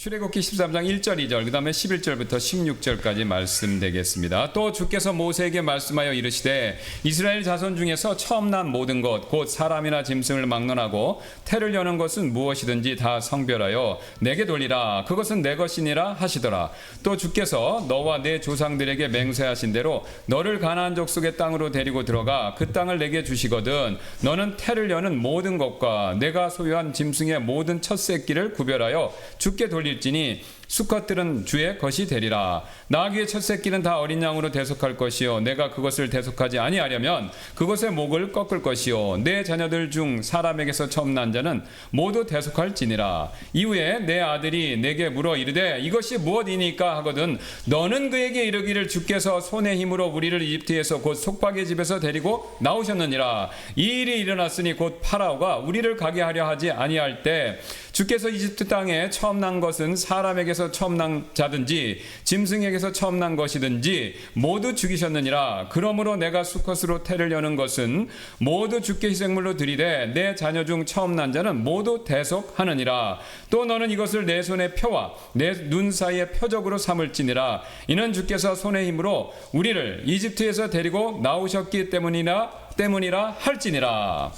출애굽기 13장 1절 2절 그 다음에 11절부터 16절까지 말씀되겠습니다. 또 주께서 모세에게 말씀하여 이르시되 이스라엘 자손 중에서 처음 난 모든 것 곧 사람이나 짐승을 막론하고 태를 여는 것은 무엇이든지 다 성별하여 내게 돌리라. 그것은 내 것이니라 하시더라. 또 주께서 너와 내 조상들에게 맹세하신 대로 너를 가나안 족속의 땅으로 데리고 들어가 그 땅을 내게 주시거든 너는 태를 여는 모든 것과 내가 소유한 짐승의 모든 첫 새끼를 구별하여 주께 돌릴지니 수컷들은 주의 것이 되리라. 나귀의 첫 새끼는 다 어린 양으로 대속할 것이요 내가 그것을 대속하지 아니하려면 그것의 목을 꺾을 것이요 내 자녀들 중 사람에게서 처음 난 자는 모두 대속할지니라. 이후에 내 아들이 내게 물어 이르되 이것이 무엇이니까 하거든 너는 그에게 이르기를 주께서 손의 힘으로 우리를 이집트에서 곧 속박의 집에서 데리고 나오셨느니라. 이 일이 일어났으니 곧 파라오가 우리를 가게 하려 하지 아니할 때 주께서 이집트 땅에 처음 난 것은 사람에게서 처음 난 자든지 짐승에게서 처음 난 것이든지 모두 죽이셨느니라. 그러므로 내가 수컷으로 태를 여는 것은 모두 주께 희생물로 드리되 내 자녀 중 처음 난 자는 모두 대속하느니라. 또 너는 이것을 내 손의 표와 내 눈 사이의 표적으로 삼을지니라. 이는 주께서 손의 힘으로 우리를 이집트에서 데리고 나오셨기 때문이라 할지니라.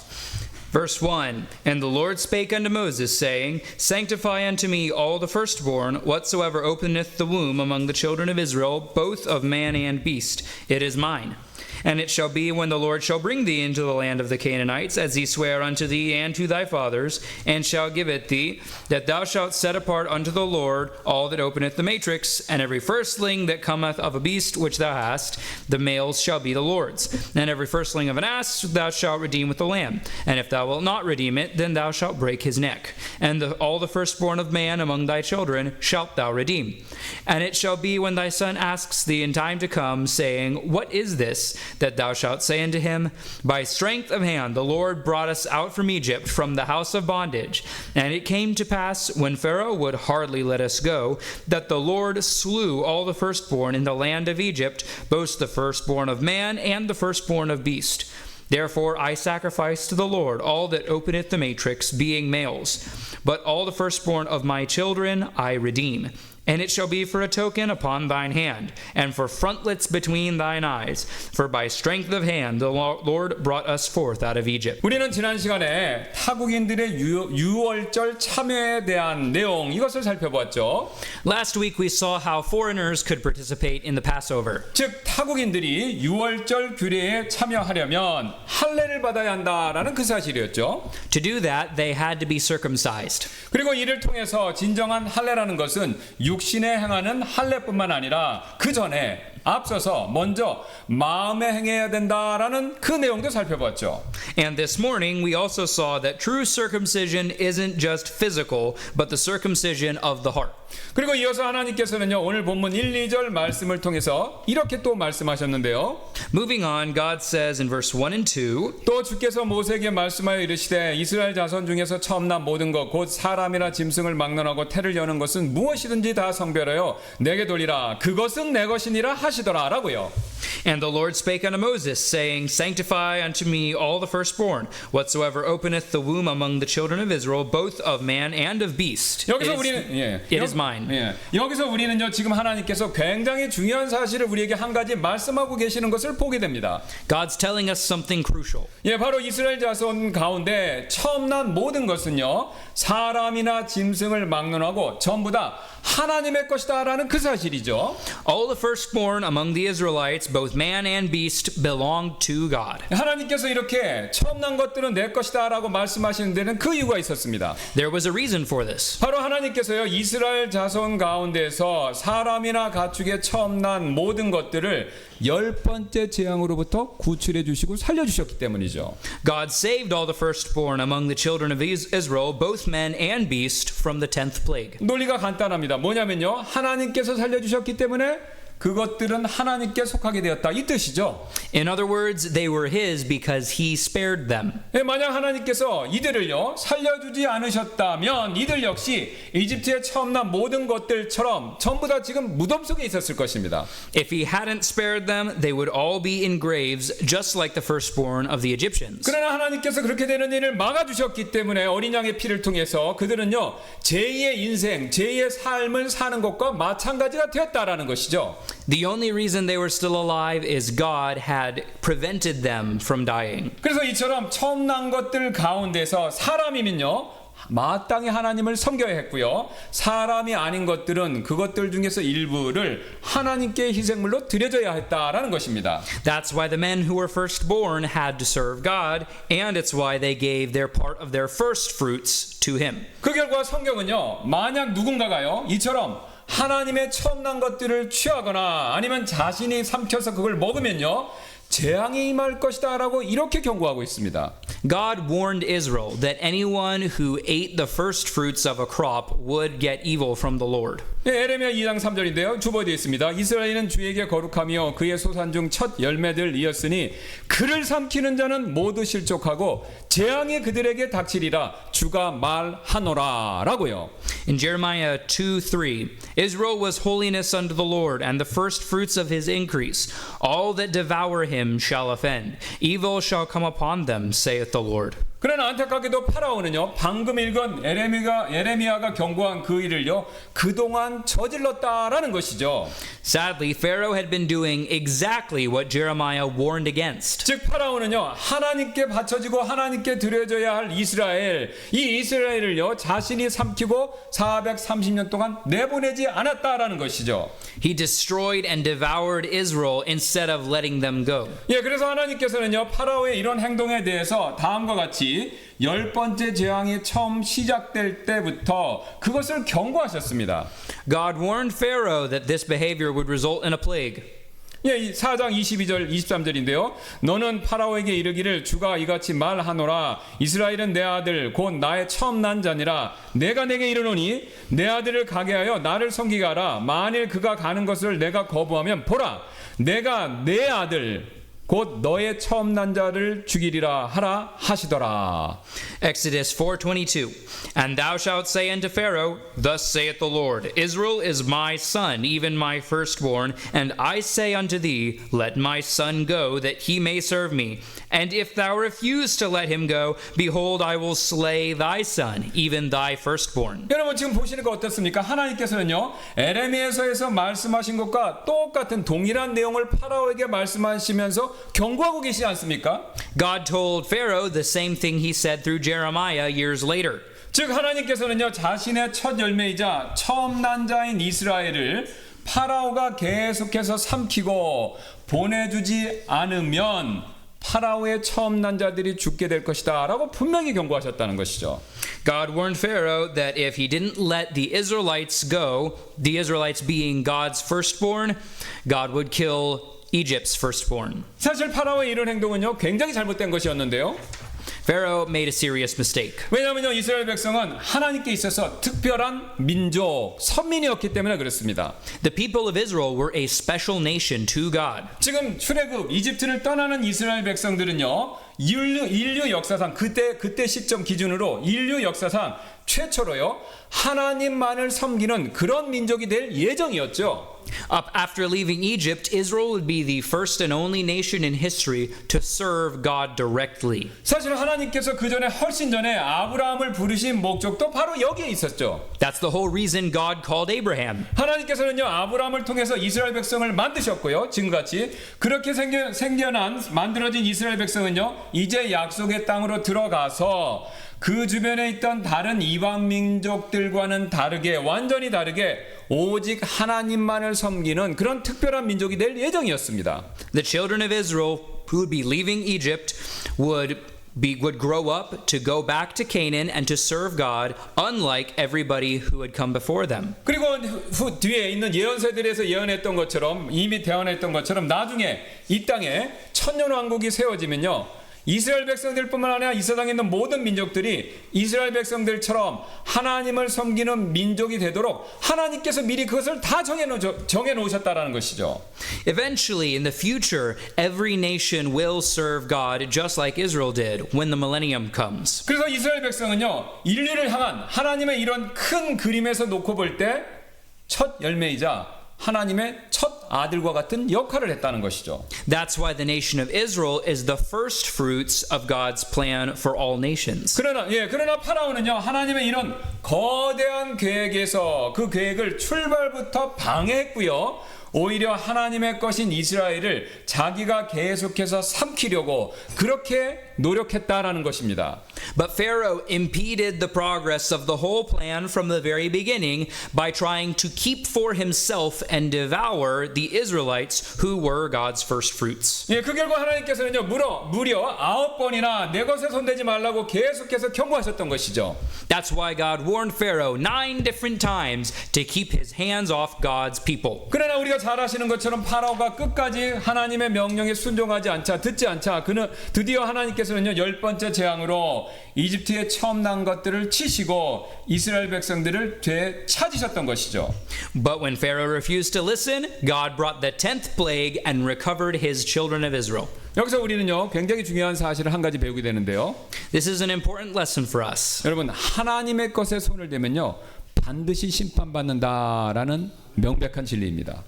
Verse 1, And the Lord spake unto Moses, saying, Sanctify unto me all the firstborn, whatsoever openeth the womb among the children of Israel, both of man and beast. It is mine. And it shall be when the Lord shall bring thee into the land of the Canaanites, as he sware unto thee and to thy fathers, and shall give it thee, that thou shalt set apart unto the Lord all that openeth the matrix, and every firstling that cometh of a beast which thou hast, the males shall be the Lord's. And every firstling of an ass thou shalt redeem with the lamb. And if thou wilt not redeem it, then thou shalt break his neck. And all the firstborn of man among thy children shalt thou redeem. And it shall be when thy son asks thee in time to come, saying, What is this? That thou shalt say unto him, By strength of hand the Lord brought us out from Egypt, from the house of bondage. And it came to pass, when Pharaoh would hardly let us go, that the Lord slew all the firstborn in the land of Egypt, both the firstborn of man and the firstborn of beast. Therefore I sacrifice to the Lord all that openeth the matrix, being males. But all the firstborn of my children I redeem. And it shall be for a token upon thine hand, and for frontlets between thine eyes. For by strength of hand the Lord brought us forth out of Egypt. 우리는 지난 시간에 타국인들의 유월절 참여에 대한 내용 이것을 살펴보았죠. Last week we saw how foreigners could participate in the Passover. 즉 타국인들이 유월절 규례에 참여하려면 할례를 받아야 한다라는 그 사실이었죠. To do that, they had to be circumcised. 그리고 이를 통해서 진정한 할례라는 것은 육신에 행하는 할례뿐만 아니라 그 전에 앞서서 먼저 마음에 행해야 된다라는 그 내용도 살펴봤죠. And this morning we also saw that true circumcision isn't just physical, but the circumcision of the heart. 그리고 이어서 하나님께서는요 오늘 본문 1, 2절 말씀을 통해서 이렇게 또 말씀하셨는데요. Moving on, God says in verse 1 and 2, 또 주께서 모세에게 말씀하여 이르시되 이스라엘 자손 중에서 처음 난 모든 것 곧 사람이나 짐승을 막론하고 태를 여는 것은 무엇이든지 다 성별하여 내게 돌리라. 그것은 내 것이니라 하시더라 라고요. And the Lord spake unto Moses, saying, Sanctify unto me all the firstborn, whatsoever openeth the womb among the children of Israel, both of man and of beast. 여기서 우리는 It is mine. 여기서 우리는요 지금 하나님께서 굉장히 중요한 사실을 우리에게 한 가지 말씀하고 계시는 것을 보게 됩니다. God's telling us something crucial. 바로 이스라엘 자손 가운데 처음 난 모든 것은요 사람이나 짐승을 막론하고 전부 다 하나님의 것이다라는 그 사실이죠. All the firstborn among the Israelites, both man and beast, belong to God. 하나님께서 이렇게 처음 난 것들은 내 것이다라고 말씀하시는 데는 그 이유가 있었습니다. There was a reason for this. 바로 하나님께서요 이스라엘 자손 가운데서 사람이나 가축의 처음 난 모든 것들을 10번째 재앙으로부터 구출해 주시고 살려 주셨기 때문이죠. God saved all the firstborn among the children of Israel, both men and beast, from the 10th plague. 논리가 간단합니다. 뭐냐면요 하나님께서 살려 주셨기 때문에 그것들은 하나님께 속하게 되었다 이 뜻이죠. In other words, they were his because he spared them. 예, 만약 하나님께서 이들을요 살려주지 않으셨다면 이들 역시 이집트에 처음 난 모든 것들처럼 전부 다 지금 무덤 속에 있었을 것입니다. If he hadn't spared them, they would all be in graves just like the firstborn of the Egyptians. 그러나 하나님께서 그렇게 되는 일을 막아주셨기 때문에 어린 양의 피를 통해서 그들은요 제2의 인생, 제2의 삶을 사는 것과 마찬가지가 되었다라는 것이죠. The only reason they were still alive is God had prevented them from dying. 그래서 이처럼 처음 난 것들 가운데서 사람이면요 마땅히 하나님을 섬겨야 했고요. 사람이 아닌 것들은 그것들 중에서 일부를 하나님께 희생물로 드려져야 했다라는 것입니다. That's why the men who were firstborn had to serve God, and it's why they gave their part of their first fruits to him. 그 결과 성경은요. 만약 누군가가요. 이처럼 하나님의 처음 난 것들을 취하거나 아니면 자신이 삼켜서 그걸 먹으면요. 재앙이 임할 것이다 라고 이렇게 경고하고 있습니다. God warned Israel that anyone who ate the first fruits of a crop would get evil from the Lord. 예, 에레미야 2장 3절인데요. 주보되어 있습니다. 이스라엘은 주에게 거룩하며 그의 소산 중 첫 열매들이었으니 그를 삼키는 자는 모두 실족하고 재앙이 그들에게 닥치리라 주가 말하노라 라고요. In Jeremiah 2:3, Israel was holiness unto the Lord, and the first fruits of his increase. All that devour him shall offend. Evil shall come upon them, saith the Lord. 그러나 안타깝게도 파라오는요 방금 읽은 에레미야가 경고한 그 일을요 그동안 저질렀다라는 것이죠. Sadly, Pharaoh had been doing exactly what Jeremiah warned against. 즉 파라오는요 하나님께 바쳐지고 하나님께 드려져야 할 이스라엘 이 이스라엘을요 자신이 삼키고 430년 동안 내보내지 않았다라는 것이죠. He destroyed and devoured Israel instead of letting them go. 예, 그래서 하나님께서는요 파라오의 이런 행동에 대해서 다음과 같이 10번째 재앙이 처음 시작될 때부터 그것을 경고하셨습니다. God warned Pharaoh that this behavior would result in a plague. 예, 4장 22절 23절인데요. 너는 파라오에게 이르기를 주가 이같이 말하노라 이스라엘은 내 아들 곧 나의 처음 난 자니라 내가 내게 이르노니 내 아들을 가게 하여 나를 섬기게 하라 만일 그가 가는 것을 내가 거부하면 보라 내가 내 아들 곧 너의 처음 난 자를 죽이리라 하라 하시더라. Exodus 4:22. And thou shalt say unto Pharaoh, Thus saith the Lord, Israel is my son, even my firstborn, and I say unto thee, Let my son go, that he may serve me. And if thou refuse to let him go, behold, I will slay thy son, even thy firstborn. 여러분 지금 보시는 거 어떻습니까? 하나님께서는요 에레미야서에서 말씀하신 것과 똑같은 동일한 내용을 파라오에게 말씀하시면서 경고하고 계시지 않습니까? God told Pharaoh the same thing he said through Jeremiah years later. 즉 하나님께서는요 자신의 첫 열매이자 처음 난 자인 이스라엘을 파라오가 계속해서 삼키고 보내주지 않으면 파라오의 처음 난 자들이 죽게 될 것이다 라고 분명히 경고하셨다는 것이죠. God warned Pharaoh that if he didn't let the Israelites go, the Israelites being God's firstborn, God would kill Egypt's firstborn. 사실 파라오의 이런 행동은요 굉장히 잘못된 것이었는데요. Pharaoh made a serious mistake. 왜냐하면요 이스라엘 백성은 하나님께 있어서 특별한 민족, 선민이었기 때문에 그렇습니다. The people of Israel were a special nation to God. 지금 출애굽 이집트를 떠나는 이스라엘 백성들은요 인류 역사상 그때 시점 기준으로 인류 역사상 최초로요 하나님만을 섬기는 그런 민족이 될 예정이었죠. After leaving Egypt, Israel would be the first and only nation in history to serve God directly. 사실 하나님께서 그 전에 훨씬 전에 아브라함을 부르신 목적도 바로 여기에 있었죠. That's the whole reason God called Abraham. 하나님께서는요 아브라함을 통해서 이스라엘 백성을 만드셨고요. 지금같이 그렇게 만들어진 이스라엘 백성은요 이제 약속의 땅으로 들어가서 그 주변에 있던 다른 이방 민족들과는 다르게 완전히 다르게 오직 하나님만을 섬기는 그런 특별한 민족이 될 예정이었습니다. The children of Israel who would be leaving Egypt would grow up to go back to Canaan and to serve God, unlike everybody who had come before them. 그리고 뒤에 있는 예언서들에서 예언했던 것처럼 이미 대언했던 것처럼 나중에 이 땅에 천년 왕국이 세워지면요 이스라엘 백성들뿐만 아니라 이 세상에 있는 모든 민족들이 이스라엘 백성들처럼 하나님을 섬기는 민족이 되도록 하나님께서 미리 그것을 다 정해 놓으셨다라는 것이죠. Eventually, in the future, every nation will serve God just like Israel did when the millennium comes. 그래서 이스라엘 백성은요, 인류를 향한 하나님의 이런 큰 그림에서 놓고 볼 때 첫 열매이자 하나님의 첫 아들과 같은 역할을 했다는 것이죠. That's why the nation of Israel is the first fruits of God's plan for all nations. 그러나 파라오는요, 하나님의 이런 거대한 계획에서 그 계획을 출발부터 방해했고요. 오히려 하나님의 것인 이스라엘을 자기가 계속해서 삼키려고 그렇게 노력했다라는 것입니다. But Pharaoh impeded the progress of the whole plan from the very beginning by trying to keep for himself and devour the Israelites who were God's first fruits. 그 결과 하나님께서는요, 무려 9번이나 내 것에 손대지 말라고 계속해서 경고하셨던 것이죠. That's why God warned Pharaoh 9 different times to keep his hands off God's people. 그러나 우리가 잘 아시는 것처럼 파라오가 끝까지 하나님의 명령에 순종하지 않자, 듣지 않자, 그는 드디어 하나님께서는요, 10번째 재앙으로 이집트에 처음 난 것들을 치시고 이스라엘 백성들을 되찾으셨던 것이죠. But when Pharaoh refused to listen, God brought the 10th plague and recovered his children of Israel. 여기서 우리는요, 굉장히 중요한 사실을 한 가지 배우게 되는데요. This is an important lesson for us. 여러분, 하나님의 것에 손을 대면요, 반드시 심판받는다라는 명백한 진리입니다.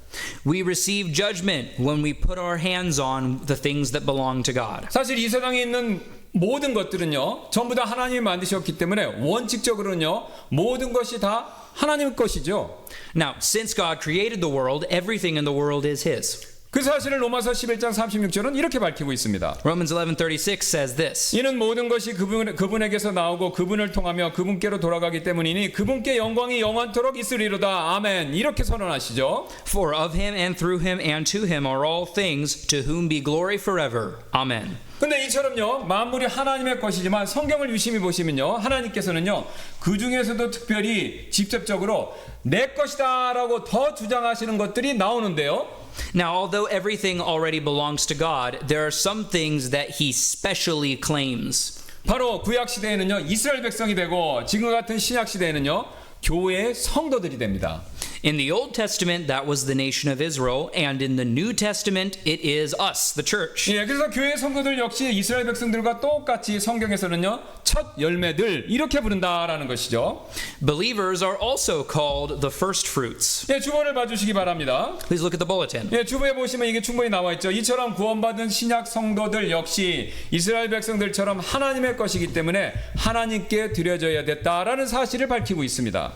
We receive judgment when we put our hands on the things that belong to God. 사실 이 세상에 있는 모든 것들은요, 전부 다 하나님이 만드셨기 때문에 원칙적으로는요, 모든 것이 다 하나님 것이죠. Now, since God created the world, everything in the world is his. 그 사실을 로마서 11장 36절은 이렇게 밝히고 있습니다. Romans 11:36 says this. 이는 모든 것이 그분에게서 나오고 그분을 통하며 그분께로 돌아가기 때문이니 그분께 영광이 영원토록 있으리로다. 아멘. 이렇게 선언하시죠. For of him and through him and to him are all things, to whom be glory forever. Amen. 근데 이처럼요, 만물이 하나님의 것이지만 성경을 유심히 보시면요, 하나님께서는요, 그 중에서도 특별히 직접적으로 내 것이다라고 더 주장하시는 것들이 나오는데요. Now, although everything already belongs to God, there are some things that he specially claims. 바로 구약 시대에는요, 이스라엘 백성이 되고 지금 같은 신약 시대에는요, 교회의 성도들이 됩니다. In the Old Testament, that was the nation of Israel, and in the New Testament, it is us, the church. 그래서 교회 성도들 역시 이스라엘 백성들과 똑같이 성경에서는요, 첫 열매들 이렇게 부른다라는 것이죠. Believers are also called the first fruits. 주보를 봐주시기 바랍니다. Please look at the bulletin. 주보에 보시면 이게 충분히 나와 있죠. 이처럼 구원받은 신약 성도들 역시 이스라엘 백성들처럼 하나님의 것이기 때문에 하나님께 드려져야 됐다라는 사실을 밝히고 있습니다.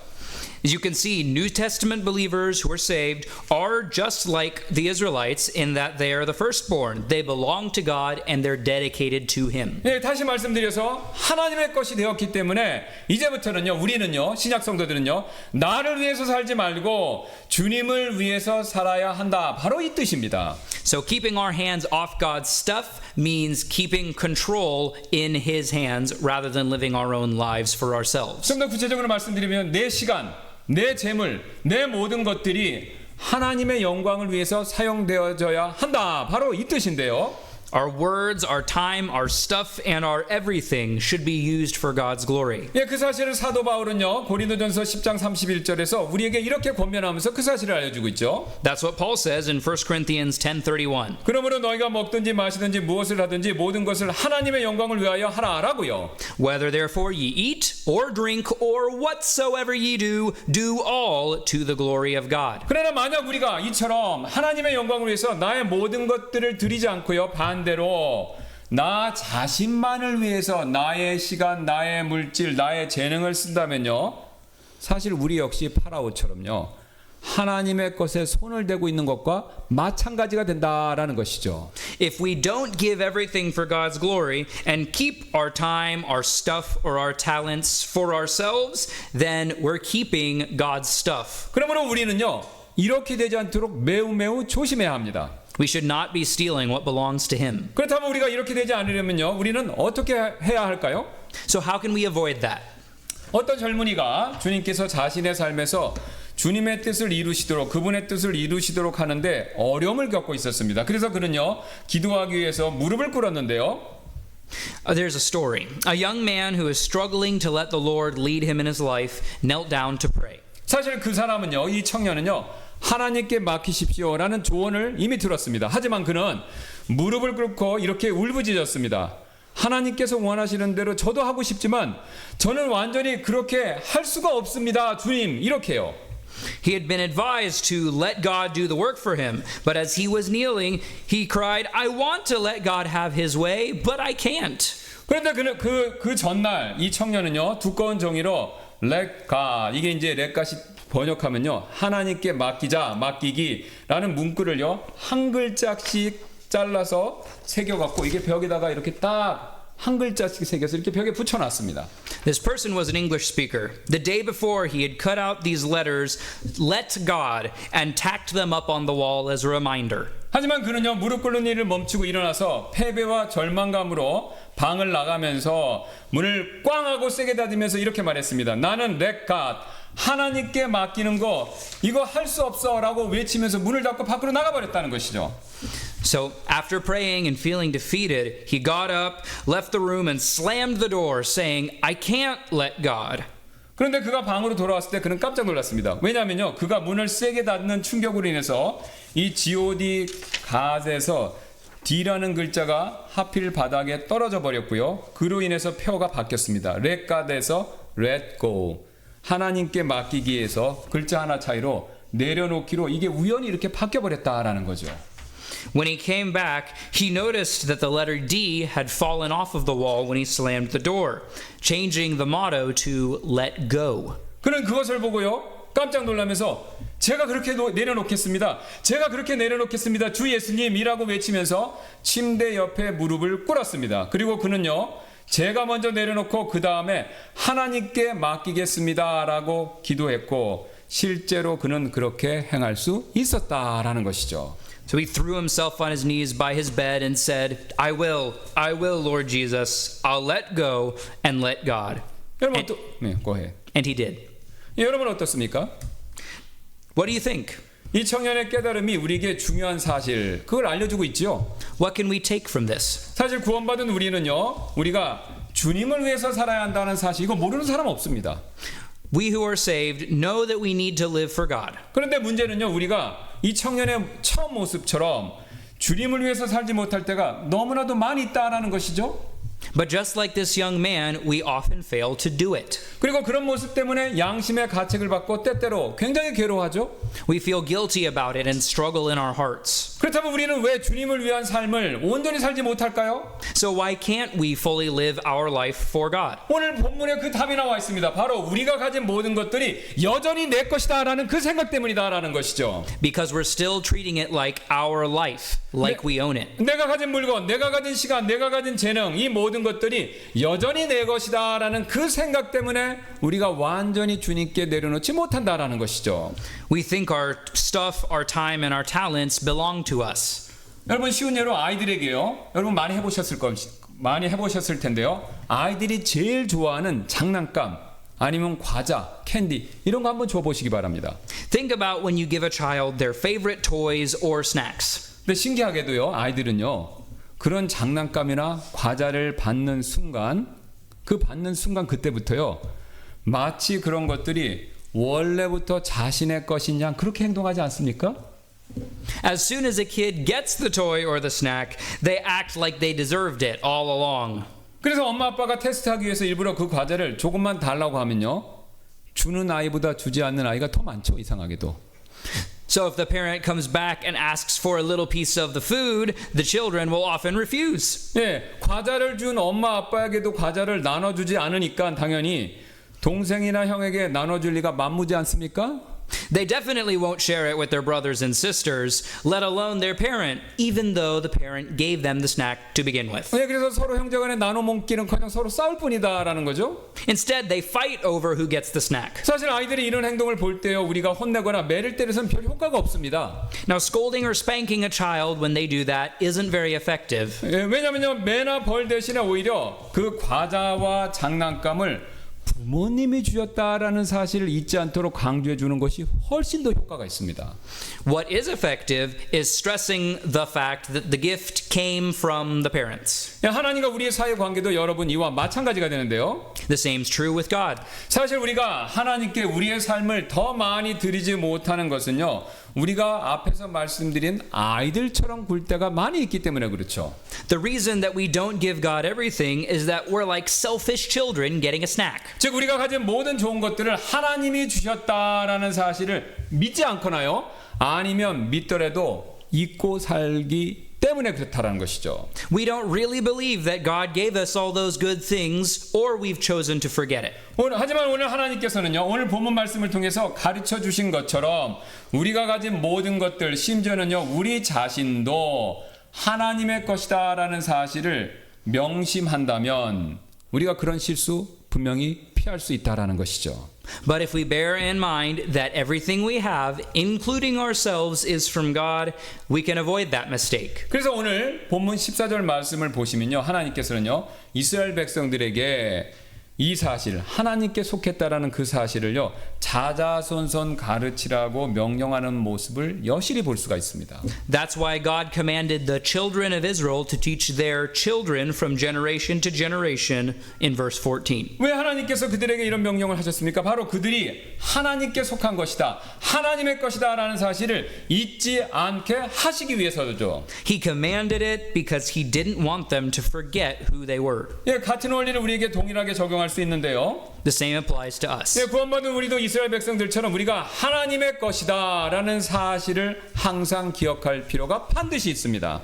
As you can see, New Testament believers who are saved are just like the Israelites in that they are the firstborn. They belong to God and they're dedicated to Him. 다시 말씀드려서 하나님의 것이 되었기 때문에 이제부터는요, 우리는요, 신약 성도들은요, 나를 위해서 살지 말고 주님을 위해서 살아야 한다. 바로 이 뜻입니다. So keeping our hands off God's stuff means keeping control in His hands rather than living our own lives for ourselves. 좀 더 구체적으로 말씀드리면 내 시간, 내 재물, 내 모든 것들이 하나님의 영광을 위해서 사용되어져야 한다. 바로 이 뜻인데요. Our words, our time, our stuff, and our everything should be used for God's glory. 그 사실을 사도 바울은요, 고린도전서 10장 31절에서 우리에게 이렇게 권면하면서 그 사실을 알려주고 있죠. That's what Paul says in 1 Corinthians 10:31. 그러므로 너희가 먹든지 마시든지 무엇을 하든지 모든 것을 하나님의 영광을 위하여 하라라고요. Whether therefore ye eat or drink or whatsoever ye do, do all to the glory of God. 그러나 만약 우리가 이처럼 하나님의 영광을 위해서 나의 모든 것들을 드리지 않고요, 반대로 나 자신만을 위해서 나의 시간, 나의 물질, 나의 재능을 쓴다면요, 사실 우리 역시 파라오처럼요, 하나님의 것에 손을 대고 있는 것과 마찬가지가 된다라는 것이죠. If we don't give everything for God's glory and keep our time, our stuff, or our talents for ourselves, then we're keeping God's stuff. 그러므로 우리는요, 이렇게 되지 않도록 매우 조심해야 합니다. We should not be stealing what belongs to Him. 그렇다면 우리가 이렇게 되지 않으려면요, 우리는 어떻게 해야 할까요? So how can we avoid that? 어떤 젊은이가 주님께서 자신의 삶에서 주님의 뜻을 이루시도록, 그분의 뜻을 이루시도록 하는데 어려움을 겪고 있었습니다. 그래서 그는요, 기도하기 위해서 무릎을 꿇었는데요. There's a story. A young man who is struggling to let the Lord lead him in his life knelt down to pray. 사실 그 사람은요, 이 청년은요, 하나님께 맡기십시오라는 조언을 이미 들었습니다. 하지만 그는 무릎을 꿇고 이렇게 울부짖었습니다. 하나님께서 원하시는 대로 저도 하고 싶지만 저는 완전히 그렇게 할 수가 없습니다. 주님, 이렇게요. He had been advised to let God do the work for him, but as he was kneeling, he cried, I want to let God have his way, but I can't. 그런데 그는 그 전날 이 청년은요, 두꺼운 종이로 Let God, 이게 이제 Let God이 번역하면요, 하나님께 맡기기라는 문구를요, 한 글자씩 잘라서 새겨갖고 이게 벽에다가 이렇게 딱 한 글자씩 새겨서 이렇게 벽에 붙여놨습니다. This person was an English speaker. The day before, he had cut out these letters, Let God, and tacked them up on the wall as a reminder. 하지만 그는요, 무릎 꿇는 일을 멈추고 일어나서 패배와 절망감으로 방을 나가면서 문을 꽝 하고 세게 닫으면서 이렇게 말했습니다. 나는 Let God, 하나님께 맡기는 거 이거 할 수 없어 라고 외치면서 문을 닫고 밖으로 나가버렸다는 것이죠. So, after praying and feeling defeated, he got up, left the room, and slammed the door, saying, I can't let God. 그런데 그가 방으로 돌아왔을 때 그는 깜짝 놀랐습니다. 왜냐하면요, 그가 문을 세게 닫는 충격으로 인해서 이 G.O.D. 갓에서 D라는 글자가 하필 바닥에 떨어져 버렸고요. 그로 인해서 표가 바뀌었습니다. Let God에서 Let Go. 하나님께 맡기기에서 글자 하나 차이로 내려놓기로 이게 우연히 이렇게 바뀌어 버렸다라는 거죠. When he came back, he noticed that the letter D had fallen off of the wall when he slammed the door, changing the motto to let go. 그는 그것을 보고요, 깜짝 놀라면서 제가 그렇게 내려놓겠습니다. 제가 그렇게 내려놓겠습니다. 주 예수님이라고 외치면서 침대 옆에 무릎을 꿇었습니다. 그리고 그는요, 제가 먼저 내려놓고 그 다음에 하나님께 맡기겠습니다라고 기도했고 실제로 그는 그렇게 행할 수 있었다라는 것이죠. So he threw himself on his knees by his bed and said, I will, Lord Jesus. I'll let go and let God. 여러분 go ahead. And he did. 여러분 어떻습니까? What do you think? 이 청년의 깨달음이 우리에게 중요한 사실, 그걸 알려주고 있지요. What can we take from this? 사실 구원받은 우리는요, 우리가 주님을 위해서 살아야 한다는 사실, 이거 모르는 사람 없습니다. We who are saved know that we need to live for God. 그런데 문제는요, 우리가 이 청년의 처음 모습처럼 주님을 위해서 살지 못할 때가 너무나도 많이 있다라는 것이죠. But just like this young man, we often fail to do it. 그리고 그런 모습 때문에 양심의 가책을 받고 때때로 굉장히 괴로워하죠. We feel guilty about it and struggle in our hearts. 그렇다면 우리는 왜 주님을 위한 삶을 온전히 살지 못할까요? So why can't we fully live our life for God? 오늘 본문에 그 답이 나와 있습니다. 바로 우리가 가진 모든 것들이 여전히 내 것이다라는 그 생각 때문이다라는 것이죠. Because we're still treating it like our life, like we own it. 내가 가진 물건, 내가 가진 시간, 내가 가진 재능, 이 모든 것들이 여전히 내 것이다라는 그 생각 때문에 우리가 완전히 주님께 내려놓지 못한다라는 것이죠. We think our stuff, our time, and our talents belong to us. 여러분 쉬운 예로 아이들에게요. 여러분 많이 해보셨을 텐데요. 아이들이 제일 좋아하는 장난감 아니면 과자, 캔디 이런 거 한번 줘보시기 바랍니다. Think about when you give a child their favorite toys or snacks. 근데 신기하게도요, 아이들은요, 그런 장난감이나 과자를 받는 순간 그때부터요, 마치 그런 것들이 원래부터 자신의 것이냐 그렇게 행동하지 않습니까? As soon as a kid gets the toy or the snack, they act like they deserved it all along. 그래서 엄마 아빠가 테스트하기 위해서 일부러 그 과자를 조금만 달라고 하면요, 주는 아이보다 주지 않는 아이가 더 많죠, 이상하게도. So if the parent comes back and asks for a little piece of the food, the children will often refuse. 예, 과자를 준 엄마 아빠에게도 과자를 나눠주지 않으니까 당연히 동생이나 형에게 나눠줄 리가 만무지 않습니까? They definitely won't share it with their brothers and sisters, let alone their parent, even though the parent gave them the snack to begin with. 예, 그래서 서로 형제간에 나눠 먹기는커녕 서로 싸울 뿐이다라는 거죠. Instead, they fight over who gets the snack. 사실 아이들이 이런 행동을 볼 때요, 우리가 혼내거나 매를 때려서는 별 효과가 없습니다. Now, scolding or spanking a child when they do that isn't very effective. 예, 왜냐면요, 매나 벌 대신에 오히려 그 과자와 장난감을 부모님이 주셨다라는 사실을 잊지 않도록 강조해 주는 것이 훨씬 더 효과가 있습니다. What is effective is stressing the fact that the gift came from the parents. 하나님과 우리의 사이 관계도 여러분 이와 마찬가지가 되는데요. The same is true with God. 사실 우리가 하나님께 우리의 삶을 더 많이 드리지 못하는 것은요. 우리가 앞에서 말씀드린 아이들처럼 굴 때가 많이 있기 때문에 그렇죠. The reason that we don't give God everything is that we're like selfish children getting a snack. 즉 우리가 가진 모든 좋은 것들을 하나님이 주셨다라는 사실을 믿지 않거나요. 아니면 믿더라도 잊고 살기 때문에 그렇다라는 것이죠. We don't really believe that God gave us all those good things, or we've chosen to forget it. 하지만 오늘 하나님께서는요. 오늘 본문 말씀을 통해서 가르쳐 주신 것처럼 우리가 가진 모든 것들 심지어는요. 우리 자신도 하나님의 것이다라는 사실을 명심한다면 우리가 그런 실수 분명히 피할 수 있다라는 것이죠. But if we bear in mind that everything we have, including ourselves, is from God, we can avoid that mistake. 그래서 오늘 본문 14절 말씀을 보시면요. 하나님께서는요. 이스라엘 백성들에게 이 사실, 하나님께 속했다라는 그 사실을요. 자자손손 가르치라고 명령하는 모습을 여실히 볼 수가 있습니다. That's why God commanded the children of Israel to teach their children from generation to generation in verse 14. 왜 하나님께서 그들에게 이런 명령을 하셨습니까? 바로 그들이 하나님께 속한 것이다. 하나님의 것이다 라는 사실을 잊지 않게 하시기 위해서죠. He commanded it because he didn't want them to forget who they were. 예, 같은 원리를 우리에게 동일하게 적용할 수 있는데요. The same applies to us. 예, 구원받은 우리도 이스라엘 백성들처럼 우리가 하나님의 것이다 라는 사실을 항상 기억할 필요가 반드시 있습니다.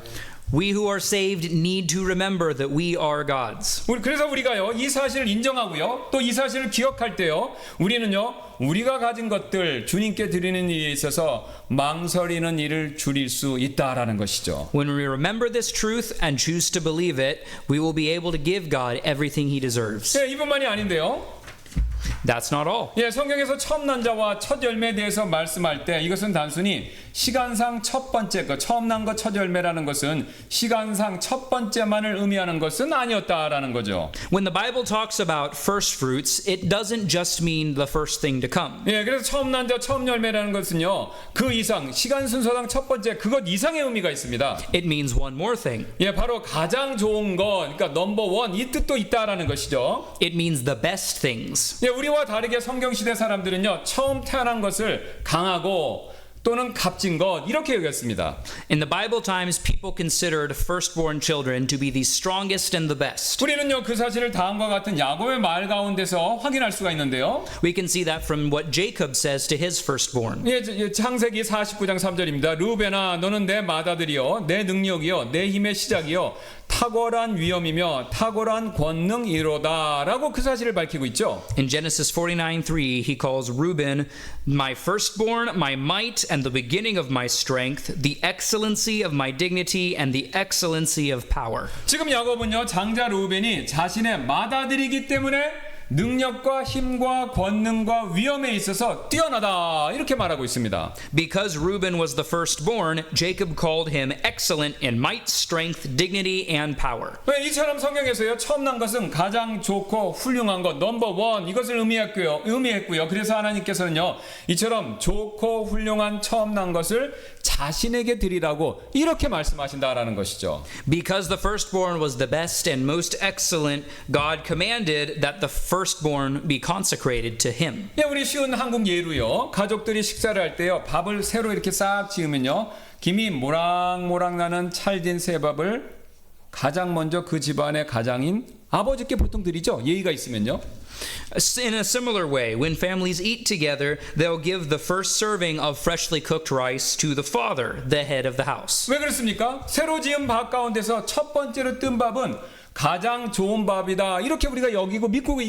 We who are saved need to remember that we are God's. 그래서 우리가요 이 사실을 인정하고요 또 이 사실을 기억할 때요 우리는요 우리가 가진 것들 주님께 드리는 일에 있어서 망설이는 일을 줄일 수 있다라는 것이죠. When we remember this truth and choose to believe it, we will be able to give God everything he deserves. 예, 이뿐만이 아닌데요. That's not all. 예, 성경에서 첫 난자와 첫 열매에 대해서 말씀할 때 이것은 단순히 시간상 첫 번째 것, 처음 난 것 첫 열매라는 것은 시간상 첫 번째만을 의미하는 것은 아니었다라는 거죠. When the Bible talks about first fruits, it doesn't just mean the first thing to come. 예, 그래서 처음 난자, 처음 열매라는 것은요, 그 이상, 시간 순서상 첫 번째, 그것 이상의 의미가 있습니다. It means one more thing. 예, 바로 가장 좋은 것, 그러니까 넘버 원, 이 뜻도 있다라는 것이죠. It means the best things. 예, 우리와 다르게 성경 시대 사람들은요, 처음 태어난 것을 강하고 또는 값진 것 이렇게 여겼습니다. In the Bible times, people considered firstborn children to be the strongest and the best. 우리는요 그 사실을 다음과 같은 야곱의 말 가운데서 확인할 수가 있는데요. We can see that from what Jacob says to his firstborn. 예, 창세기 49장 3절입니다. 루벤아 너는 내 맏아들이요 내 능력이요 내 힘의 시작이요 탁월한 위엄이며 탁월한 권능이로다 라고 그 사실을 밝히고 있죠. In Genesis 49:3, he calls Reuben my firstborn, my might, and the beginning of my strength, the excellency of my dignity, and the excellency of power. 지금 야곱은요 장자 루벤이 자신의 맏아들이기 때문에 능력과 힘과 권능과 위엄에 있어서 뛰어나다 이렇게 말하고 있습니다. Because Reuben was the firstborn, Jacob called him excellent in might, strength, dignity, and power. 이처럼 성경에서요 처음 난 것은 가장 좋고 훌륭한 것 넘버 원 이것을 의미했고요. 그래서 하나님께서는요 이처럼 좋고 훌륭한 처음 난 것을 자신에게 드리라고 이렇게 말씀하신다라는 것이죠. Because the firstborn was the best and most excellent, God commanded that the firstborn be consecrated to him. 예, 우리 쉬운 한국 예로요. 가족들이 식사를 할 때요. 밥을 새로 이렇게 싹 지으면요. 김이 모락모락 나는 찰진 새밥을 가장 먼저 그 집안의 가장인 아버지께 보통 드리죠. 예의가 있으면요. In a similar way, when families eat together, they'll give the first serving of freshly cooked rice to the father, the head of the house. 왜 그렇습니까? 새로 지은 밥 가운데서 첫 번째로 뜬 밥은 가장 좋은 밥이다. 이렇게 우리가 여기고 믿고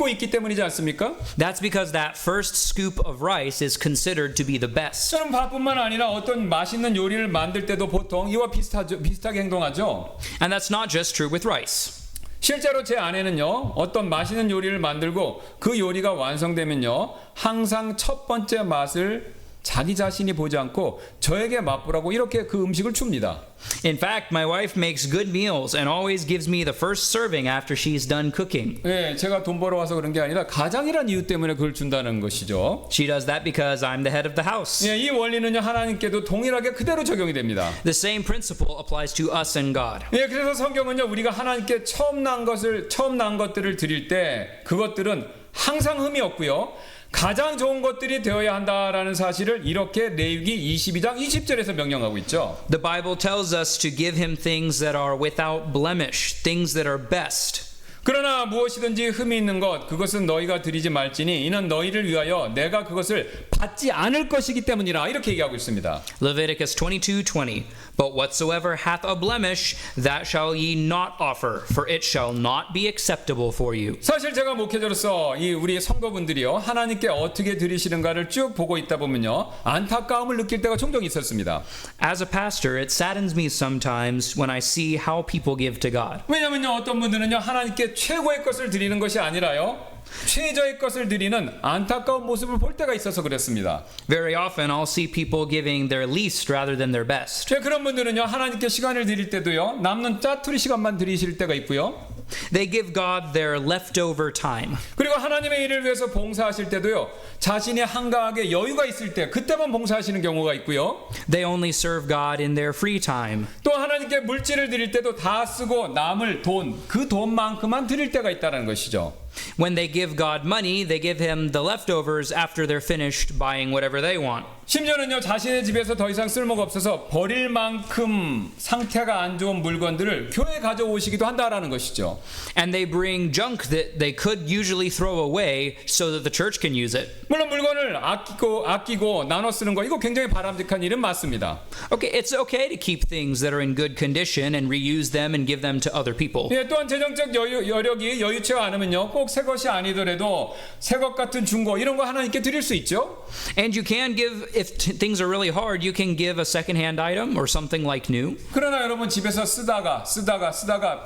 있기 때문이지 않습니까? That's because that first scoop of rice is considered to be the best. 저는 밥뿐만 아니라 어떤 맛있는 요리를 만들 때도 보통 이와 비슷하게 행동하죠. And that's not just true with rice. 실제로 제 아내는요 어떤 맛있는 요리를 만들고 그 요리가 완성되면요 항상 첫 번째 맛을 자기 자신이 보지 않고 저에게 맛보라고 이렇게 그 음식을 줍니다. In fact, my wife makes good meals and always gives me the first serving after she's done cooking. 예, 제가 돈 벌어와서 그런 게 아니라 가장이란 이유 때문에 그걸 준다는 것이죠. She does that because I'm the head of the house. 예, 이 원리는요 하나님께도 동일하게 그대로 적용이 됩니다. The same principle applies to us and God. 예, 그래서 성경은요 우리가 하나님께 처음 난 것들을 드릴 때 그것들은 항상 흠이 없고요. 가장 좋은 것들이 되어야 한다라는 사실을 이렇게 레위기 22장 20절에서 명령하고 있죠. The Bible tells us to give him things that are without blemish, things that are best. 그러나 무엇이든지 흠이 있는 것 그것은 너희가 드리지 말지니 이는 너희를 위하여 내가 그것을 받지 않을 것이기 때문이라 이렇게 얘기하고 있습니다. Leviticus 22:20. But whatsoever hath a blemish, that shall ye not offer, for it shall not be acceptable for you. 사실 제가 목회자로서 이 우리 성도분들이요 하나님께 어떻게 드리시는가를 쭉 보고 있다 보면요 안타까움을 느낄 때가 종종 있었습니다. As a pastor, it saddens me sometimes when I see how people give to God. 왜냐면요 어떤 분들은요 하나님께 최고의 것을 드리는 것이 아니라요 최저의 것을 드리는 안타까운 모습을 볼 때가 있어서 그랬습니다. Very often, I'll see people giving their least rather than their best. 그런 분들은요 하나님께 시간을 드릴 때도요 남는 짜투리 시간만 드리실 때가 있고요. They give God their leftover time. 그리고 하나님의 일을 위해서 봉사하실 때도요 자신이 한가하게 여유가 있을 때 그때만 봉사하시는 경우가 있고요. They only serve God in their free time. 또 하나님께 물질을 드릴 때도 다 쓰고 남을 그 돈만큼만 드릴 때가 있다는 것이죠. When they give God money, they give him the leftovers after they're finished buying whatever they want. 심지어는요 자신의 집에서 더 이상 쓸모가 없어서 버릴 만큼 상태가 안 좋은 물건들을 교회에 가져오시기도 한다라는 것이죠. And they bring junk that they could usually throw away so that the church can use it. 물론 물건을 아끼고 나눠 쓰는 거 이거 굉장히 바람직한 일은 맞습니다. Okay, it's okay to keep things that are in good condition and reuse them and give them to other people. 예, 또한 재정적 여력이 여유치가 않으면요 꼭 새 것이 아니더라도 새 것 같은 중고 이런 거 하나님께 드릴 수 있죠. And you can give, if things are really hard, you can give a second-hand item or something like new. 그러나 여러분 집에서 쓰다가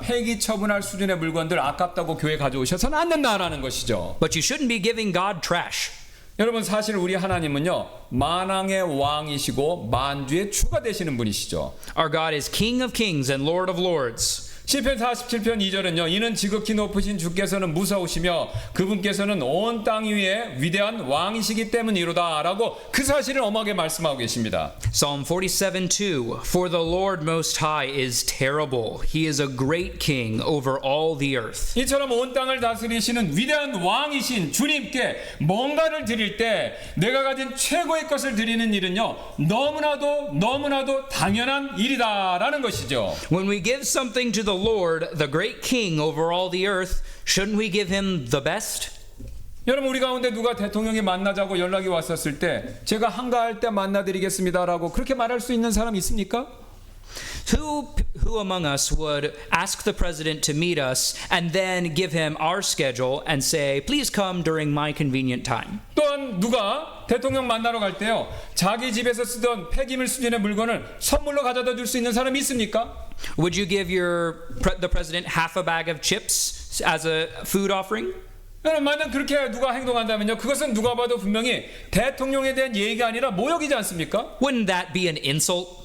폐기 처분할 수준의 물건들 아깝다고 교회 가져오셔서는 안 된다라는 것이죠. But you shouldn't be giving God trash. 여러분 사실 우리 하나님은요 만왕의 왕이시고 만주의 주가 되시는 분이시죠. Our God is King of kings and Lord of lords. 시편 47편 2절은요 이는 지극히 높으신 주께서는 무서우시며 그분께서는 온 땅 위에 위대한 왕이시기 때문이로다 라고 그 사실을 엄하게 말씀하고 계십니다. Psalm 47:2. For the Lord most high is terrible. He is a great king over all the earth. 이처럼 온 땅을 다스리시는 위대한 왕이신 주님께 뭔가를 드릴 때 내가 가진 최고의 것을 드리는 일은요 너무나도 당연한 일이다라는 것이죠. When we give something to the Lord, the great king over all the earth, shouldn't we give him the best? 여러분 우리 가운데 누가 대통령이 만나자고 연락이 왔었을 때 제가 한가할 때 만나드리겠습니다라고 그렇게 말할 수 있는 사람 있습니까? Who among us would ask the president to meet us and then give him our schedule and say, please come during my convenient time? 또한 누가 대통령 만나러 갈 때요 자기 집에서 쓰던 폐기물 수준의 물건을 선물로 가져다 줄 수 있는 사람이 있습니까? Would you give the president half a bag of chips as a food offering? 여러분 만약 그렇게 누가 행동한다면요 그것은 누가 봐도 분명히 대통령에 대한 예의가 아니라 모욕이지 않습니까? Wouldn't that be an insult?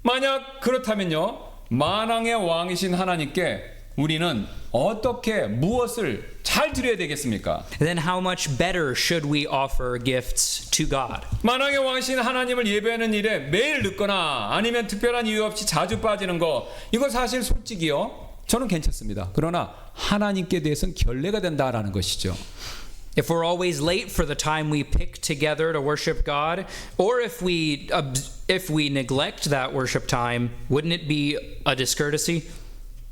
만약 그렇다면요 만왕의 왕이신 하나님께 우리는 어떻게 무엇을 잘 드려야 되겠습니까? Then how much better should we offer gifts to God? 만왕의 왕이신 하나님을 예배하는 일에 매일 늦거나 아니면 특별한 이유 없이 자주 빠지는 거 이거 사실 솔직히요 저는 괜찮습니다. 그러나 하나님께 대해서는 결례가 된다라는 것이죠. If we're always late for the time we pick together to worship God, or if we neglect that worship time, wouldn't it be a discourtesy?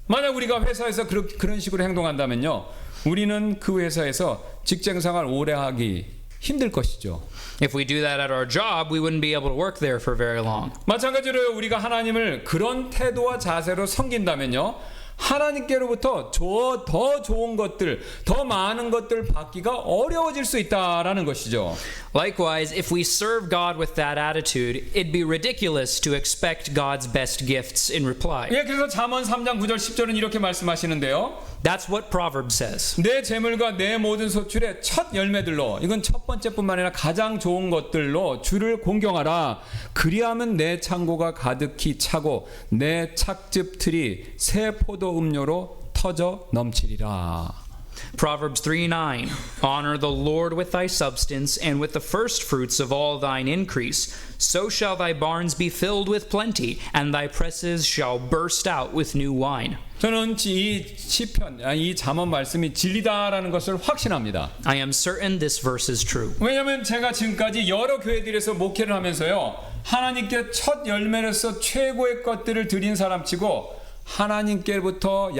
만약 우리가 회사에서 그런 식으로 행동한다면요 우리는 그 회사에서 직장생활 오래 하기 힘들 것이죠. If we do that at our job, we wouldn't be able to work there for very long. 마찬가지로 우리가 하나님을 그런 태도와 자세로 섬긴다면요 하나님께로부터 더 좋은 것들, 더 많은 것들 받기가 어려워질 수 있다라는 것이죠. Likewise, if we serve God with that attitude, it'd be ridiculous to expect God's best gifts in reply. 예, 그래서 잠언 3장 9절 10절은 이렇게 말씀하시는데요. That's what Proverbs says. 내 재물과 내 모든 소출의 첫 열매들로, 이건 첫 번째뿐만 아니라 가장 좋은 것들로 주를 공경하라. 그리하면 내 창고가 가득히 차고 내 착즙 틀이 새 포도 음료로 터져 넘치리라. Proverbs 3:9 Honor the Lord with thy substance and with the first fruits of all thine increase. So shall thy barns be filled with plenty, and thy presses shall burst out with new wine. 저는 이 시편, 이 잠언 말씀이 진리다라는 것을 확신합니다. I am certain this verse is true. 왜냐하면 제가 지금까지 여러 교회들에서 목회를 하면서요, 하나님께 첫 열매로서 최고의 것들을 드린 사람치고 하나님께로부터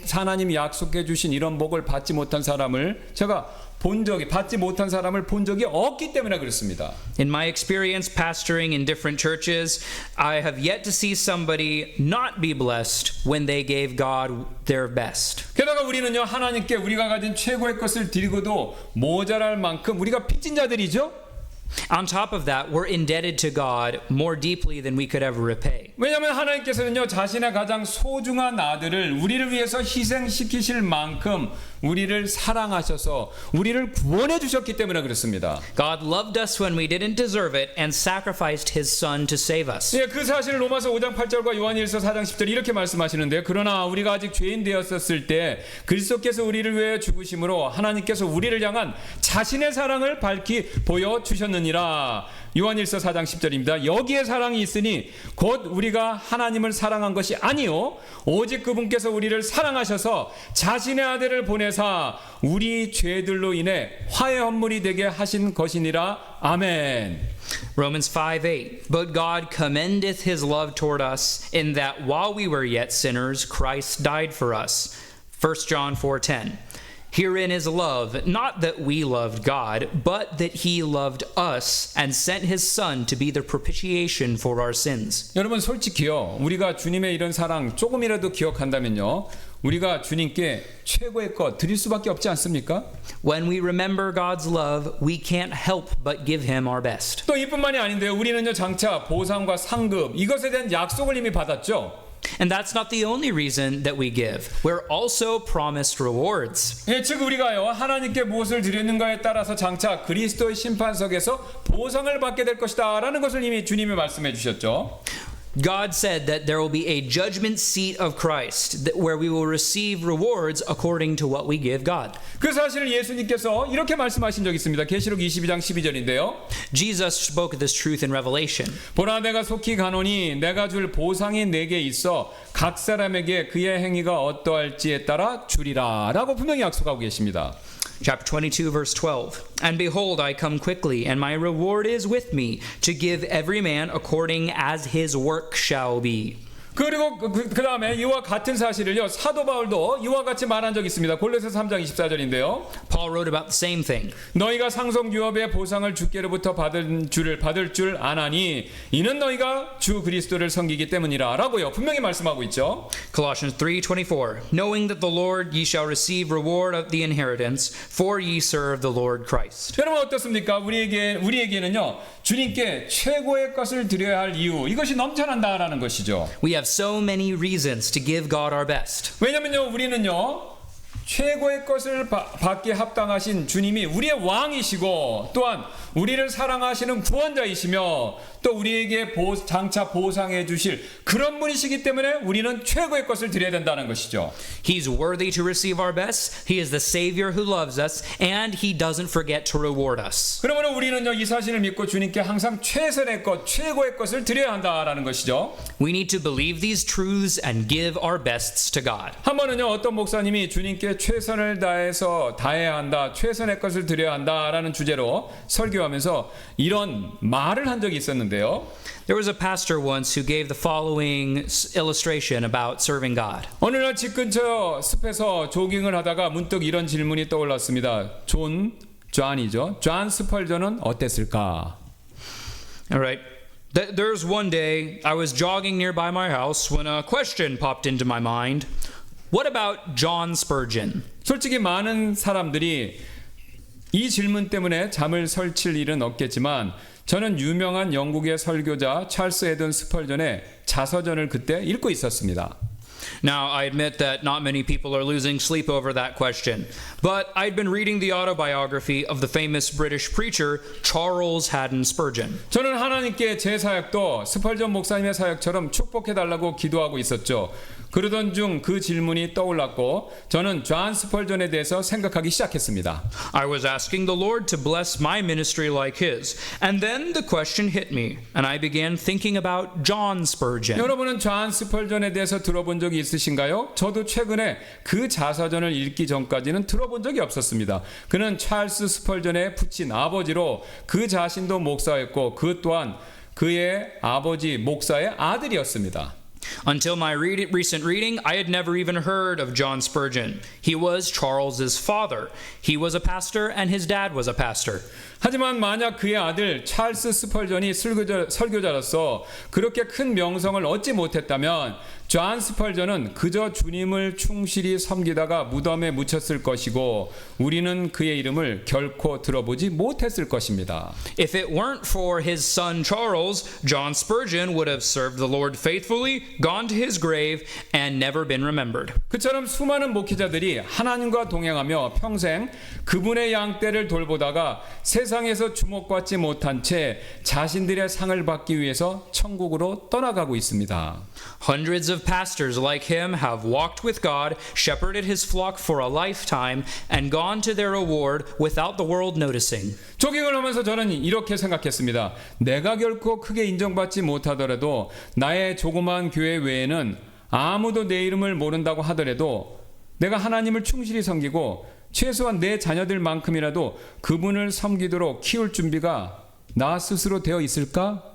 하나님이 약속해 주신 이런 복을 받지 못한 사람을 받지 못한 사람을 본 적이 없기 때문에 그렇습니다. In my experience pastoring in different churches, I have yet to see somebody not be blessed when they gave God their best. 게다가 우리는요, 하나님께 우리가 가진 최고의 것을 드리고도 모자랄 만큼 우리가 빚진 자들이죠. On top of that, we're indebted to God more deeply than we could ever repay. 왜냐하면 하나님께서는요, 자신의 가장 소중한 아들을 우리를 위해서 희생시키실 만큼 우리를 사랑하셔서 우리를 구원해 주셨기 때문에 그렇습니다. God loved us when we didn't deserve it and sacrificed his son to save us. 예, 그 사실을 로마서 5장 8절과 요한일서 4장 10절 이렇게 말씀하시는데요. 그러나 우리가 아직 죄인 되었었을 때 그리스도께서 우리를 위해 죽으심으로 하나님께서 우리를 향한 자신의 사랑을 밝히 보여주셨느니라. 요한일서 4장 10절입니다. 여기에 사랑이 있으니 곧 우리가 하나님을 사랑한 것이 아니요 오직 그분께서 우리를 사랑하셔서 자신의 아들을 보내사 우리 죄들로 인해 화해 헌물이 되게 하신 것이니라. 아멘. Romans 5:8 But God commendeth his love toward us in that while we were yet sinners Christ died for us. 1 John 4:10 Herein is love, not that we loved God, but that he loved us and sent his son to be the propitiation for our sins. 여러분 솔직히요, 우리가 주님의 이런 사랑 조금이라도 기억한다면요, 우리가 주님께 최고의 것 드릴 수밖에 없지 않습니까? When we remember God's love, we can't help but give him our best. 또 이뿐만이 아닌데요, 우리는요 장차 보상과 상급 이것에 대한 약속을 이미 받았죠. And that's not the only reason that we give. We're also promised rewards. 예, 즉 우리가요 하나님께 무엇을 드리는가에 따라서 장차 그리스도의 심판석에서 보상을 받게 될 것이다라는 것을 이미 주님이 말씀해 주셨죠. God said that there will be a judgment seat of Christ where we will receive rewards according to what we give God. 그 사실을 예수님께서 이렇게 말씀하신 적이 있습니다. 계시록 22장 12절인데요. Jesus spoke this truth in Revelation. 보라 내가 속히 가노니 내가 줄 보상이 내게 있어 각 사람에게 그의 행위가 어떠할지에 따라 주리라 라고 분명히 약속하고 계십니다. Chapter 22, verse 12. And behold, I come quickly, and my reward is with me, to give every man according as his work shall be. 그리고 그 다음에 이와 같은 사실을요 사도 바울도 이와 같이 말한 적이 있습니다. 골로새 3장 24절인데요. Paul wrote about the same thing. 너희가 상속 유업의 보상을 주께로부터 받을 줄 아나니 이는 너희가 주 그리스도를 섬기기 때문이라 라고요 분명히 말씀하고 있죠. Colossians 3:24. Knowing that the Lord ye shall receive reward of the inheritance, for ye serve the Lord Christ. 여러분 어떻습니까? 우리에게는요 주님께 최고의 것을 드려야 할 이유 이것이 넘쳐난다라는 것이죠. We have so many reasons to give God our best. 왜냐면요 우리는요 최고의 것을 받기에 합당하신 주님이 우리의 왕이시고 또한 우리를 사랑하시는 구원자이시며 또 우리에게 장차 보상해 주실 그런 분이시기 때문에 우리는 최고의 것을 드려야 된다는 것이죠. He's worthy to receive our best. He is the Savior who loves us, and He doesn't forget to reward us. 그러면 우리는요 이 사실을 믿고 주님께 항상 최선의 것, 최고의 것을 드려야 한다라는 것이죠. We need to believe these truths and give our bests to God. 한 번은요 어떤 목사님이 주님께 최선을 다해야 한다, 최선의 것을 드려야 한다라는 주제로 설교하면서 이런 말을 한 적이 있었는데요. There was a pastor once who gave the following illustration about serving God. 어느 날 집 근처 숲에서 조깅을 하다가 문득 이런 질문이 떠올랐습니다. 존 스펄전은 어땠을까? All right. There's one day I was jogging nearby my house when a question popped into my mind. What about John Spurgeon? 솔직히 많은 사람들이 이 질문 때문에 잠을 설칠 일은 없겠지만 저는 유명한 영국의 설교자 찰스 에든 스펄전의 자서전을 그때 읽고 있었습니다. Now, I admit that not many people are losing sleep over that question, but I'd been reading the autobiography of the famous British preacher Charles Haddon Spurgeon. 저는 하나님께 제 사역도 스펄전 목사님의 사역처럼 축복해달라고 기도하고 있었죠. 그러던 중 그 질문이 떠올랐고 저는 존 스펄전에 대해서 생각하기 시작했습니다. I was asking the Lord to bless my ministry like his, and then the question hit me, and I began thinking about John Spurgeon. 여러분은 존 스펄전에 대해서 들어본 적이 있으신가요? 저도 최근에 그 자서전을 읽기 전까지는 들어본 적이 없었습니다. 그는 찰스 스펄전의 부친 아버지로 그 자신도 목사였고 그 또한 그의 아버지 목사의 아들이었습니다. Until my recent reading, I had never even heard of John Spurgeon. He was Charles's father. He was a pastor, and his dad was a pastor. 하지만 만약 그의 아들 찰스 스펄전이 설교자로서 그렇게 큰 명성을 얻지 못했다면 존 스펄전은 그저 주님을 충실히 섬기다가 무덤에 묻혔을 것이고 우리는 그의 이름을 결코 들어보지 못했을 것입니다. If it weren't for his son Charles, John Spurgeon would have served the Lord faithfully, gone to his grave, and never been remembered. 그처럼 수많은 목회자들이 하나님과 동행하며 평생 그분의 양떼를 돌보다가 세상에서 주목받지 못한 채 자신들의 상을 받기 위해서 천국으로 떠나가고 있습니다. Hundreds of pastors like him have walked with God, shepherded his flock for a lifetime, and gone to their reward without the world noticing. 조깅을 하면서 저는 이렇게 생각했습니다. 내가 결코 크게 인정받지 못하더라도 나의 조그마한 교회 외에는 아무도 내 이름을 모른다고 하더라도 내가 하나님을 충실히 섬기고 최소한 내 자녀들만큼이라도 그분을 섬기도록 키울 준비가 나 스스로 되어 있을까?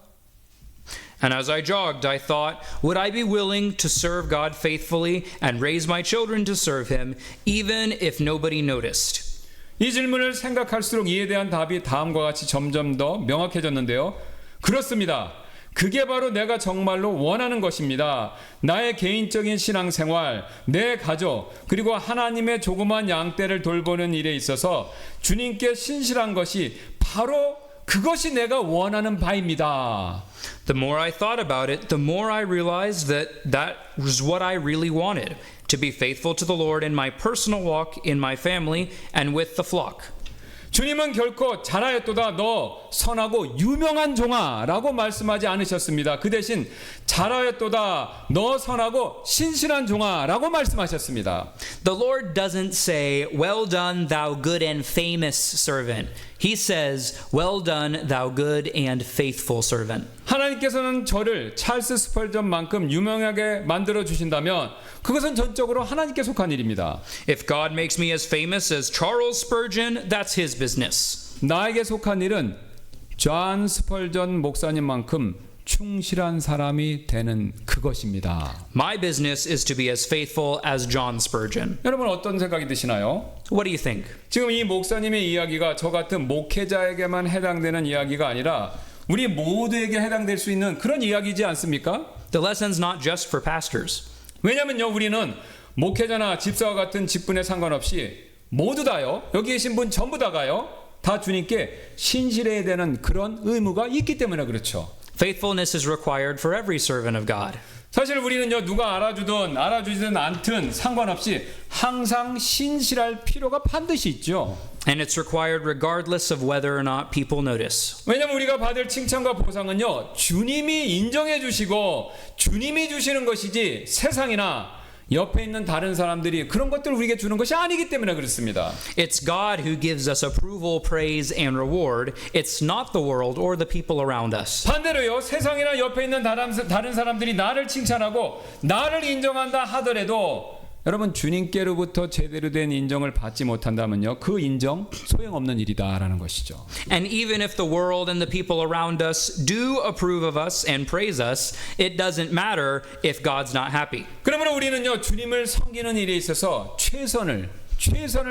And as I jogged, I thought, would I be willing to serve God faithfully and raise my children to serve Him, even if nobody noticed? 이 질문을 생각할수록 이에 대한 답이 다음과 같이 점점 더 명확해졌는데요. 그렇습니다. 그게 바로 내가 정말로 원하는 것입니다. 나의 개인적인 신앙생활, 내 가족, 그리고 하나님의 조그만 양떼를 돌보는 일에 있어서 주님께 신실한 것이 바로 그것이 내가 원하는 바입니다. The more I thought about it, the more I realized that that was what I really wanted, to be faithful to the Lord in my personal walk, in my family, and with the flock. 주님은 결코 잘하였도다 너 선하고 유명한 종아 라고 말씀하지 않으셨습니다. 그 대신 잘하였도다 너 선하고 신실한 종아 라고 말씀하셨습니다. The Lord doesn't say, well done, thou good and famous servant. He says, well done, thou good and faithful servant. 하나님께서는 저를 찰스 스펄전만큼 유명하게 만들어 주신다면 그것은 전적으로 하나님께 속한 일입니다. If God makes me as famous as Charles Spurgeon, that's his business. 나에게 속한 일은 존 스펄전 목사님만큼 충실한 사람이 되는 그것입니다. My business is to be as faithful as John Spurgeon. 여러분 어떤 생각이 드시나요? What do you think? 지금 이 목사님의 이야기가 저 같은 목회자에게만 해당되는 이야기가 아니라 우리 모두에게 해당될 수 있는 그런 이야기지 않습니까? The lesson's not just for pastors. 왜냐면요 우리는 목회자나 집사와 같은 직분에 상관없이 모두 다요 여기 계신 분 전부 다가요 다 주님께 신실해야 되는 그런 의무가 있기 때문에 그렇죠. Faithfulness is required for every servant of God. 사실 우리는요 누가 알아주든 알아주지든 않든 상관없이 항상 신실할 필요가 반드시 있죠. And it's required regardless of whether or not people notice. 왜냐하면 우리가 받을 칭찬과 보상은요 주님이 인정해 주시고 주님이 주시는 것이지 세상이나 옆에 있는 다른 사람들이 그런 것들을 우리에게 주는 것이 아니기 때문에 그렇습니다. It's God who gives us approval, praise, and reward. It's not the world or the people around us. 반대로요 세상이나 옆에 있는 다른 사람들이 나를 칭찬하고 나를 인정한다 하더라도 여러분 주님께로부터 제대로 된 인정을 받지 못한다면요 그 인정 소용없는 일이다라는 것이죠. And even if the world and the people around us do approve of us and praise us, it doesn't matter if God's not happy. 그러므로 우리는요 주님을 섬기는 일에 있어서 최선을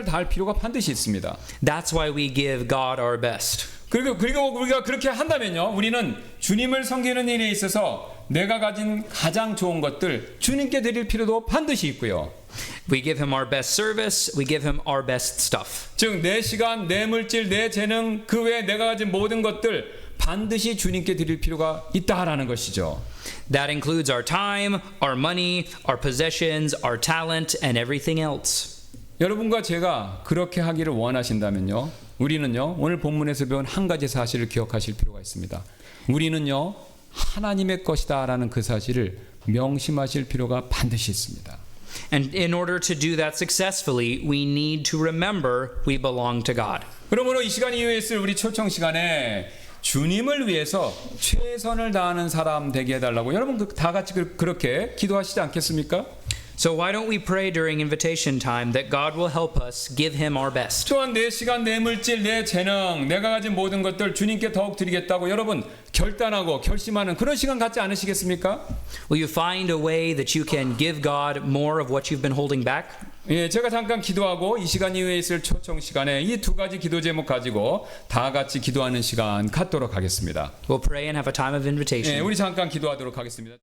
다할 필요가 반드시 있습니다. That's why we give God our best. 그리고 우리가 그렇게 한다면요 우리는 주님을 섬기는 일에 있어서 내가 가진 가장 좋은 것들 주님께 드릴 필요도 반드시 있고요. We give him our best service, we give him our best stuff. 즉 내 시간, 내 물질, 내 재능 그 외에 내가 가진 모든 것들 반드시 주님께 드릴 필요가 있다라는 것이죠. That includes our time, our money, our possessions, our talent, and everything else. 여러분과 제가 그렇게 하기를 원하신다면요. 우리는요. 오늘 본문에서 배운 한 가지 사실을 기억하실 필요가 있습니다. 우리는요. 하나님의 것이다라는 그 사실을 명심하실 필요가 반드시 있습니다. And in order to do that successfully, we need to remember we belong to God. 그러므로 이 시간 이후에 있을 우리 초청 시간에 주님을 위해서 최선을 다하는 사람 되게 해달라고 여러분 다 같이 그렇게 기도하시지 않겠습니까? So why don't we pray during invitation time that God will help us give him our best? 또한 내 시간, 내 물질, 내 재능, 내가 가진 모든 것들 주님께 더욱 드리겠다고 여러분 결단하고 결심하는 그런 시간 갖지 않으시겠습니까? Will you find a way that you can give God more of what you've been holding back? 예, 제가 잠깐 기도하고 이 시간 이후에 있을 초청 시간에 이 두 가지 기도 제목 가지고 다 같이 기도하는 시간 갖도록 하겠습니다. We'll pray and have a time of invitation. 예, 우리 잠깐 기도하도록 하겠습니다.